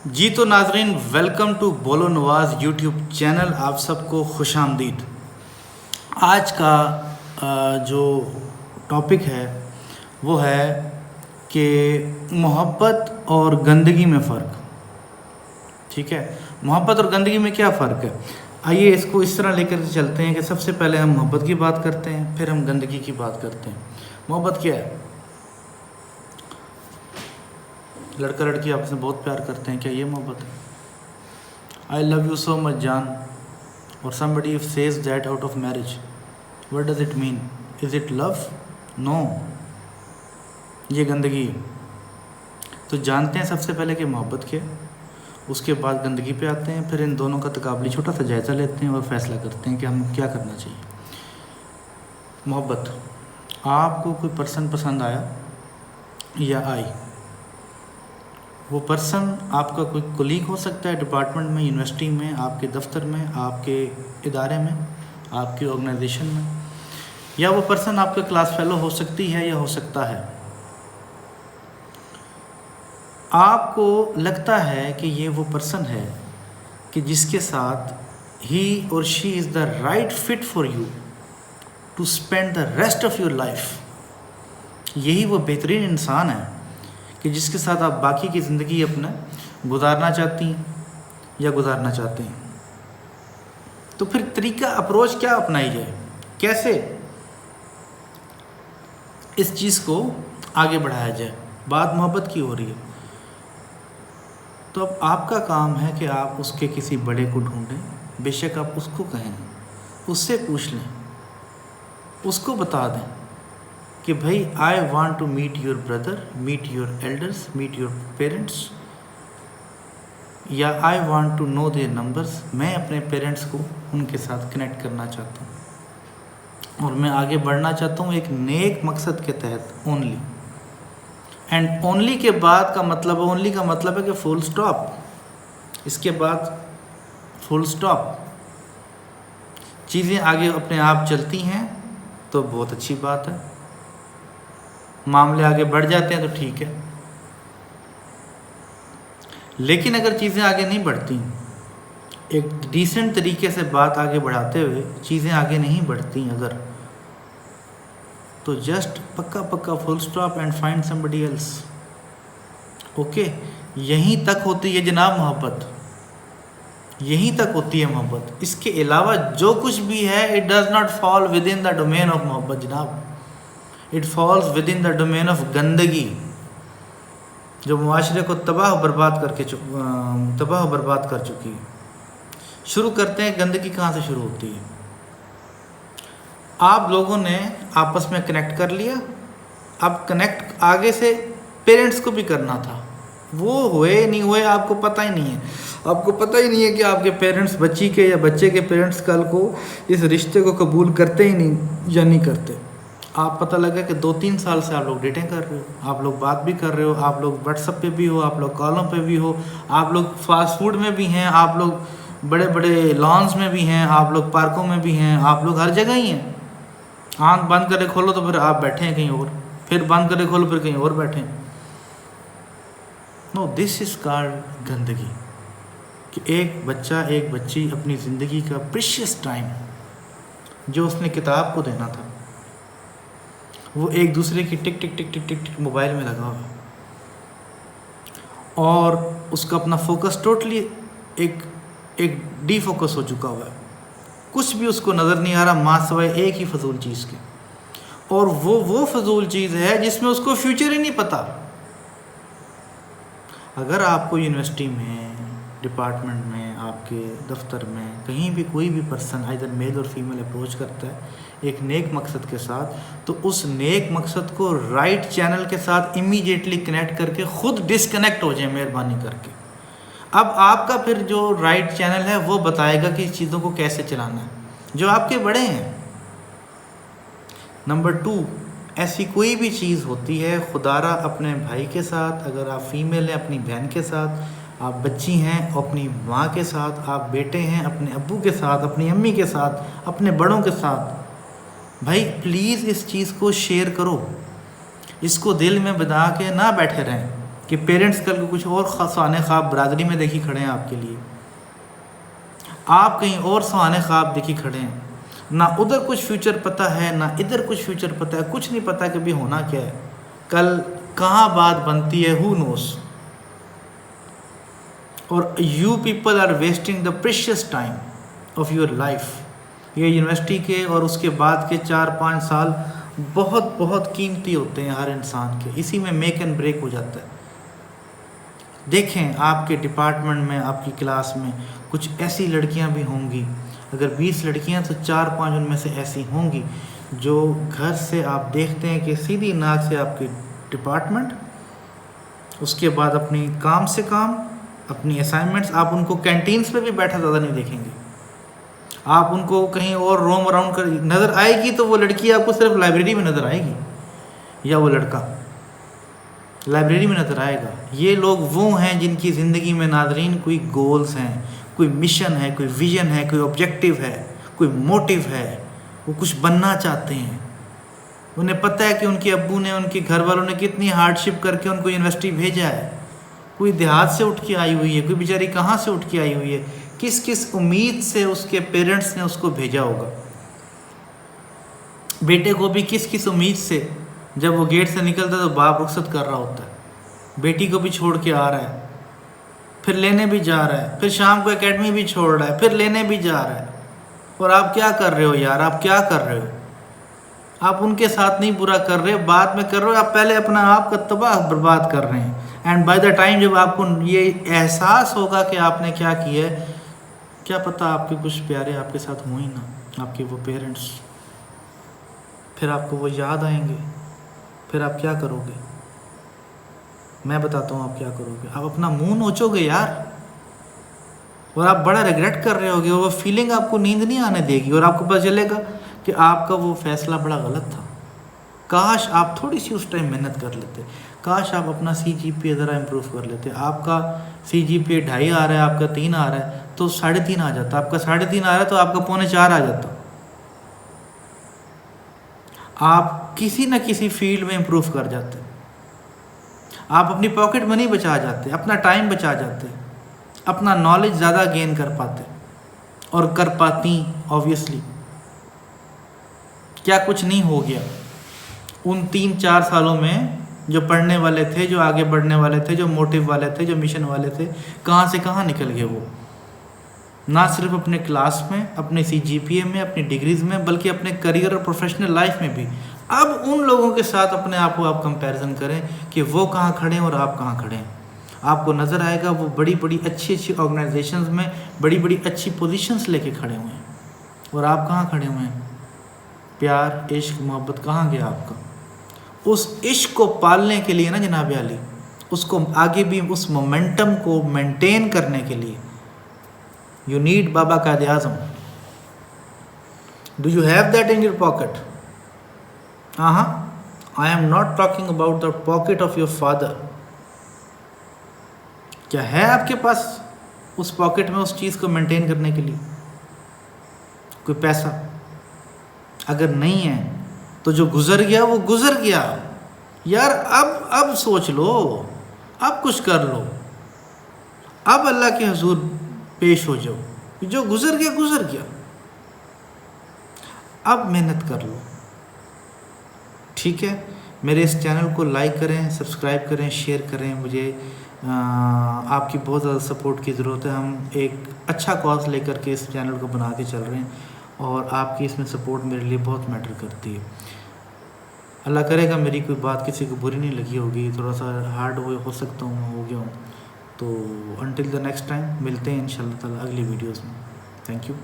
جی تو ناظرین، welcome to بولو نواز یوٹیوب چینل. آپ سب کو خوش آمدید. آج کا جو ٹاپک ہے وہ ہے کہ محبت اور گندگی میں فرق. ٹھیک ہے، محبت اور گندگی میں کیا فرق ہے؟ آئیے اس کو اس طرح لے کر چلتے ہیں کہ سب سے پہلے ہم محبت کی بات کرتے ہیں، پھر ہم گندگی کی بات کرتے ہیں. محبت کیا ہے؟ لڑکا لڑکی آپس میں بہت پیار کرتے ہیں، کیا یہ محبت ہے؟ آئی لو یو سو مچ جان، اور somebody says that out of marriage. What does it mean? Is it love? No. یہ گندگی ہے. تو جانتے ہیں سب سے پہلے کہ محبت کیا ہے، اس کے بعد گندگی پہ آتے ہیں، پھر ان دونوں کا تقابلی چھوٹا سا جائزہ لیتے ہیں اور فیصلہ کرتے ہیں کہ ہم کیا کرنا چاہیے. محبت، آپ کو کوئی پرسن پسند آیا یا آئی، وہ پرسن آپ کا کوئی کولیگ ہو سکتا ہے ڈپارٹمنٹ میں، یونیورسٹی میں، آپ کے دفتر میں، آپ کے ادارے میں، آپ کی آرگنائزیشن میں، یا وہ پرسن آپ کا کلاس فیلو ہو سکتی ہے یا ہو سکتا ہے. آپ کو لگتا ہے کہ یہ وہ پرسن ہے کہ جس کے ساتھ ہی اور she is the right fit for you to spend the rest of your life. یہی وہ بہترین انسان ہے کہ جس کے ساتھ آپ باقی کی زندگی اپنا گزارنا چاہتی ہیں یا گزارنا چاہتے ہیں. تو پھر طریقہ اپروچ کیا اپنائی جائے، کیسے اس چیز کو آگے بڑھایا جائے؟ بات محبت کی ہو رہی ہے، تو اب آپ کا کام ہے کہ آپ اس کے کسی بڑے کو ڈھونڈیں. بے شک آپ اس کو کہیں، اس سے پوچھ لیں، اس کو بتا دیں کہ بھائی I want to meet your brother, meet your elders, meet your parents, یا I want to know their numbers. میں اپنے پیرنٹس کو ان کے ساتھ کنیکٹ کرنا چاہتا ہوں اور میں آگے بڑھنا چاہتا ہوں ایک نیک مقصد کے تحت. اونلی اینڈ اونلی کے بعد کا مطلب، اونلی کا مطلب ہے کہ فل سٹاپ. اس کے بعد فل سٹاپ. چیزیں آگے اپنے آپ چلتی ہیں تو بہت اچھی بات ہے، معاملے آگے بڑھ جاتے ہیں تو ٹھیک ہے. لیکن اگر چیزیں آگے نہیں بڑھتی، ایک ڈیسنٹ طریقے سے بات آگے بڑھاتے ہوئے چیزیں آگے نہیں بڑھتی اگر، تو جسٹ پکا full stop and find somebody else. Okay, یہیں تک ہوتی ہے جناب محبت، یہیں تک ہوتی ہے محبت. اس کے علاوہ جو کچھ بھی ہے it does not fall with in the domain of محبت جناب. It falls with in the domain of گندگی، جو معاشرے کو تباہ و برباد کر چکی ہے. شروع کرتے ہیں، گندگی کہاں سے شروع ہوتی ہے؟ آپ لوگوں نے آپس میں کنیکٹ کر لیا. اب کنیکٹ آگے سے پیرنٹس کو بھی کرنا تھا، وہ ہوئے نہیں ہوئے آپ کو پتہ ہی نہیں ہے. آپ کو پتہ ہی نہیں ہے کہ آپ کے پیرنٹس بچی کے یا بچے کے پیرنٹس کل کو اس رشتے کو قبول کرتے ہی نہیں یا نہیں کرتے. آپ پتہ لگا کہ 2-3 سال سے آپ لوگ ڈیٹیں کر رہے ہو، آپ لوگ بات بھی کر رہے ہو، آپ لوگ واٹس ایپ پہ بھی ہو، آپ لوگ کالوں پہ بھی ہو، آپ لوگ فاسٹ فوڈ میں بھی ہیں، آپ لوگ بڑے بڑے لانس میں بھی ہیں، آپ لوگ پارکوں میں بھی ہیں، آپ لوگ ہر جگہ ہی ہیں. آنکھ بند کرے کھولو تو پھر آپ بیٹھے ہیں کہیں اور، پھر بند کرے کھولو پھر کہیں اور بیٹھے ہیں. نو، دس از کالڈ گندگی. کہ ایک بچہ ایک بچی اپنی زندگی کا پریشیس ٹائم جو اس نے کتاب کو دینا تھا، وہ ایک دوسرے کی ٹک ٹک ٹک ٹک ٹک ٹک موبائل میں لگا ہوا، اور اس کا اپنا فوکس ٹوٹلی ایک ڈی فوکس ہو چکا ہوا ہے. کچھ بھی اس کو نظر نہیں آ رہا ماں سوائے ایک ہی فضول چیز کے، اور وہ فضول چیز ہے جس میں اس کو فیوچر ہی نہیں پتہ. اگر آپ کو یونیورسٹی میں، ڈپارٹمنٹ میں، آپ کے دفتر میں، کہیں بھی کوئی بھی پرسن ادھر میل اور فیمیل اپروچ کرتا ہے ایک نیک مقصد کے ساتھ، تو اس نیک مقصد کو رائٹ چینل کے ساتھ امیڈیٹلی کنیکٹ کر کے خود ڈسکنیکٹ ہو جائیں مہربانی کر کے. اب آپ کا پھر جو رائٹ چینل ہے وہ بتائے گا کہ اس چیزوں کو کیسے چلانا ہے، جو آپ کے بڑے ہیں. نمبر 2، ایسی کوئی بھی چیز ہوتی ہے، خدا را اپنے بھائی کے ساتھ، اگر آپ فیمیل ہیں اپنی بہن کے ساتھ، آپ بچی ہیں اپنی ماں کے ساتھ، آپ بیٹے ہیں اپنے ابو کے ساتھ، اپنی امی کے ساتھ، اپنے بڑوں کے ساتھ، بھائی پلیز اس چیز کو شیئر کرو. اس کو دل میں بدا کے نہ بیٹھے رہیں. کہ پیرنٹس کل کو کچھ اور سوانح خواب برادری میں دیکھی کھڑے ہیں آپ کے لیے، آپ کہیں اور سوانح خواب دیکھی کھڑے ہیں، نہ ادھر کچھ فیوچر پتہ ہے نہ ادھر کچھ فیوچر پتہ ہے، کچھ نہیں پتہ کہ بھی ہونا کیا ہے، کل کہاں بات بنتی ہے، ہو نوز. اور you people are wasting the precious time of your life. یہ یونیورسٹی کے اور اس کے بعد کے 4-5 سال بہت بہت قیمتی ہوتے ہیں ہر انسان کے، اسی میں میک اینڈ بریک ہو جاتا ہے. دیکھیں آپ کے ڈپارٹمنٹ میں، آپ کی کلاس میں کچھ ایسی لڑکیاں بھی ہوں گی، اگر 20 لڑکیاں تو 4-5 ان میں سے ایسی ہوں گی جو گھر سے آپ دیکھتے ہیں کہ سیدھی ناک سے آپ کے ڈپارٹمنٹ، اس کے بعد اپنی کام سے کام، اپنی اسائنمنٹس، آپ ان کو کینٹینس پہ بھی بیٹھا زیادہ نہیں دیکھیں گے. آپ ان کو کہیں اور روم اراؤنڈ کر نظر آئے گی تو وہ لڑکی آپ کو صرف لائبریری میں نظر آئے گی، یا وہ لڑکا لائبریری میں نظر آئے گا. یہ لوگ وہ ہیں جن کی زندگی میں ناظرین کوئی گولز ہیں، کوئی مشن ہے، کوئی ویژن ہے، کوئی آبجیکٹیو ہے، کوئی موٹیو ہے، وہ کچھ بننا چاہتے ہیں. انہیں پتہ ہے کہ ان کے ابو نے، ان کے گھر والوں نے کتنی ہارڈ شپ کر کے ان کو یونیورسٹی بھیجا ہے. کوئی دیہات سے اٹھ کے آئی ہوئی ہے، کوئی بیچاری کہاں سے اٹھ کے آئی ہوئی ہے، کس کس امید سے اس کے پیرنٹس نے اس کو بھیجا ہوگا. بیٹے کو بھی کس کس امید سے، جب وہ گیٹ سے نکلتا ہے تو باپ رخصت کر رہا ہوتا ہے، بیٹی کو بھی چھوڑ کے آ رہا ہے، پھر لینے بھی جا رہا ہے، پھر شام کو اکیڈمی بھی چھوڑ رہا ہے، پھر لینے بھی جا رہا ہے. اور آپ کیا کر رہے ہو یار، آپ کیا کر رہے ہو؟ آپ ان کے ساتھ نہیں برا کر رہے، بعد میں کر رہے ہو، آپ پہلے اپنا آپ کا تباہ برباد کر رہے ہیں. اینڈ بائی دا ٹائم جب آپ کو یہ احساس ہوگا کہ آپ نے کیا کیا ہے، کیا پتہ آپ کے کچھ پیارے آپ کے ساتھ ہوں ہی نہ، آپ کے وہ پیرنٹس، پھر آپ کو وہ یاد آئیں گے، پھر آپ کیا کرو گے؟ میں بتاتا ہوں آپ کیا کرو گے. آپ اپنا منہ نوچو گے یار، اور آپ بڑا ریگریٹ کر رہے ہوگے، اور وہ فیلنگ آپ کو نیند نہیں آنے دے گی، اور آپ کو پتہ چلے گا کہ آپ کا وہ فیصلہ بڑا غلط تھا. کاش آپ تھوڑی سی اس ٹائم محنت کر لیتے، کاش آپ اپنا CGPA ذرا امپروو کر لیتے. آپ کا CGPA 2.5 آ رہا ہے، آپ کا 3 آ رہا ہے تو 3.5 آ جاتا، آپ کا 3.5 آ رہا ہے تو آپ کا 3.25 آ جاتا. آپ کسی نہ کسی فیلڈ میں امپروو کر جاتے، آپ اپنی پاکٹ منی بچا جاتے، اپنا ٹائم بچا جاتے، اپنا نالج زیادہ گین کر پاتے، اور کر پاتی. آبویسلی کیا کچھ نہیں ہو گیا ان 3-4 سالوں میں، جو پڑھنے والے تھے، جو آگے بڑھنے والے تھے، جو موٹیو والے تھے، جو مشن والے تھے، کہاں سے کہاں نکل گئے وہ. نہ صرف اپنے کلاس میں، اپنے CGPA میں، اپنی ڈگریز میں، بلکہ اپنے کریئر اور پروفیشنل لائف میں بھی. اب ان لوگوں کے ساتھ اپنے آپ کو آپ کمپیریزن کریں کہ وہ کہاں کھڑے ہیں اور آپ کہاں کھڑے ہیں. آپ کو نظر آئے گا وہ بڑی بڑی اچھی اچھی آرگنائزیشنز میں بڑی بڑی اچھی پوزیشنز لے کے کھڑے ہوئے ہیں، اور آپ کہاں کھڑے ہوئے ہیں؟ پیار، عشق، محبت کہاں گیا آپ کا؟ اس عشق کو پالنے کے لیے نا جناب علی، اس کو آگے بھی اس مومنٹم کو مینٹین کرنے کے لیے یو نیڈ بابا Quaid Azam. Do you have that in your pocket? I am not talking about the pocket of your father. کیا ہے آپ کے پاس اس پاکٹ میں اس چیز کو مینٹین کرنے کے لیے کوئی پیسہ؟ اگر نہیں ہے تو جو گزر گیا وہ گزر گیا یار. اب سوچ لو، اب کچھ کر لو، اب اللہ کے حضور پیش ہو جاؤ. جو گزر گیا گزر گیا، اب محنت کر لو. ٹھیک ہے، میرے اس چینل کو لائک کریں، سبسکرائب کریں، شیئر کریں. مجھے آپ کی بہت زیادہ سپورٹ کی ضرورت ہے. ہم ایک اچھا کاز لے کر کے اس چینل کو بنا کے چل رہے ہیں، اور آپ کی اس میں سپورٹ میرے لیے بہت میٹر کرتی ہے. اللہ کرے گا میری کوئی بات کسی کو بری نہیں لگی ہوگی، تھوڑا سا ہارڈ ہو سکتا ہوں، ہو گیا ہوں. تو انٹل دا نیکسٹ ٹائم ملتے ہیں انشاءاللہ تعالی اگلی ویڈیوز میں. Thank you.